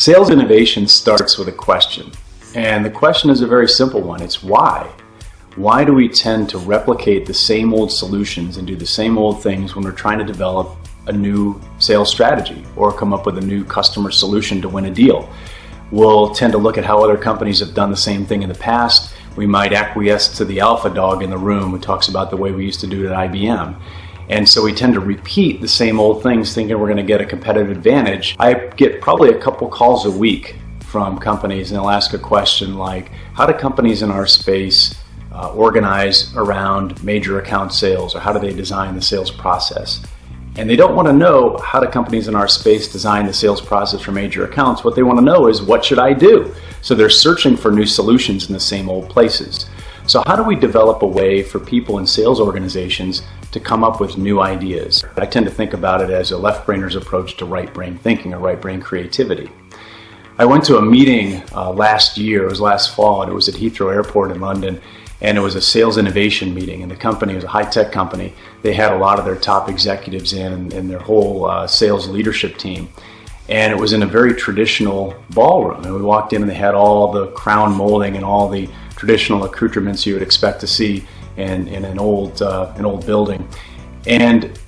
Sales innovation starts with a question. And the question is a very simple one. It's why? Why do we tend to replicate the same old solutions and do the same old things when we're trying to develop a new sales strategy or come up with a new customer solution to win a deal? We'll tend to look at how other companies have done the same thing in the past. We might acquiesce to the alpha dog in the room who talks about the way we used to do it at IBM. And so we tend to repeat the same old things thinking we're going to get a competitive advantage. I get probably a couple calls a week from companies and they'll ask a question like, how do companies in our space organize around major account sales, or how do they design the sales process? And they don't want to know how do companies in our space design the sales process for major accounts. What they want to know is, what should I do? So they're searching for new solutions in the same old places. So how do we develop a way for people in sales organizations to come up with new ideas? I tend to think about it as a left-brainer's approach to right-brain thinking or right-brain creativity. I went to a meeting last year, it was last fall, and it was at Heathrow Airport in London, and it was a sales innovation meeting, and the company was a high-tech company. They had a lot of their top executives in and their whole sales leadership team. And it was in a very traditional ballroom, and we walked in and they had all the crown molding and all the traditional accoutrements you would expect to see in an old building. And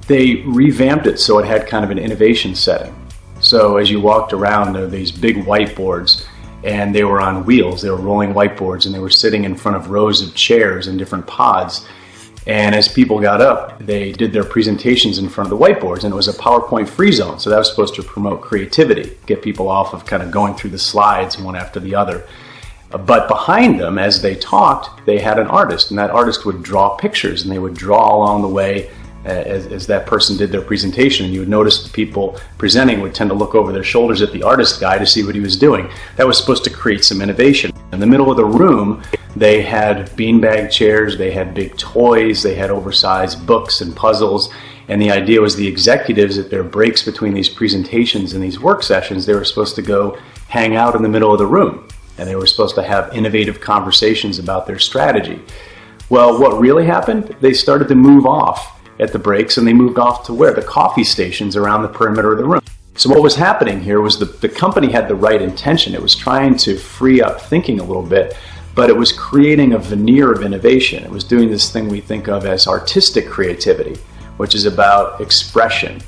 they revamped it so it had kind of an innovation setting. So as you walked around, there were these big whiteboards, and they were on wheels. They were rolling whiteboards, and they were sitting in front of rows of chairs in different pods. And as people got up, they did their presentations in front of the whiteboards, and it was a PowerPoint free zone. So that was supposed to promote creativity, get people off of kind of going through the slides one after the other. But behind them, as they talked, they had an artist, and that artist would draw pictures, and they would draw along the way as that person did their presentation. And you would notice the people presenting would tend to look over their shoulders at the artist guy to see what he was doing. That was supposed to create some innovation. In the middle of the room, they had beanbag chairs, they had big toys, they had oversized books and puzzles. And the idea was the executives, at their breaks between these presentations and these work sessions, they were supposed to go hang out in the middle of the room. And they were supposed to have innovative conversations about their strategy. Well, what really happened? They started to move off at the breaks, and they moved off to where? The coffee stations around the perimeter of the room. So what was happening here was the company had the right intention. It was trying to free up thinking a little bit, but it was creating a veneer of innovation. It was doing this thing we think of as artistic creativity, which is about expression.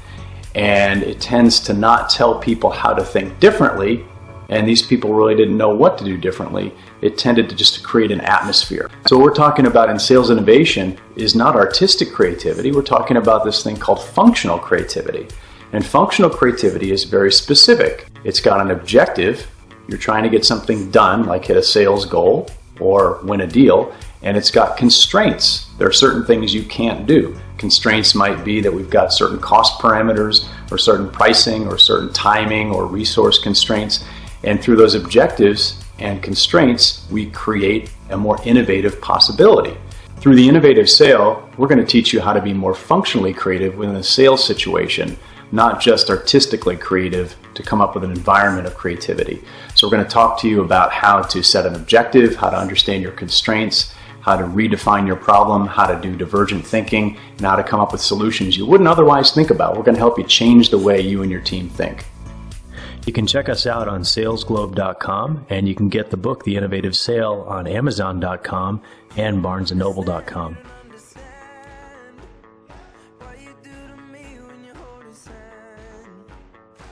And it tends to not tell people how to think differently, and these people really didn't know what to do differently. It tended to just create an atmosphere. So what we're talking about in sales innovation is not artistic creativity. We're talking about this thing called functional creativity. And functional creativity is very specific. It's got an objective. You're trying to get something done, like hit a sales goal or win a deal, and it's got constraints. There are certain things you can't do. Constraints might be that we've got certain cost parameters or certain pricing or certain timing or resource constraints. And through those objectives and constraints, we create a more innovative possibility. Through the innovative sale, we're going to teach you how to be more functionally creative within a sales situation, not just artistically creative to come up with an environment of creativity. So we're going to talk to you about how to set an objective, how to understand your constraints, how to redefine your problem, how to do divergent thinking, and how to come up with solutions you wouldn't otherwise think about. We're going to help you change the way you and your team think. You can check us out on SalesGlobe.com, and you can get the book, The Innovative Sale, on Amazon.com and BarnesandNoble.com.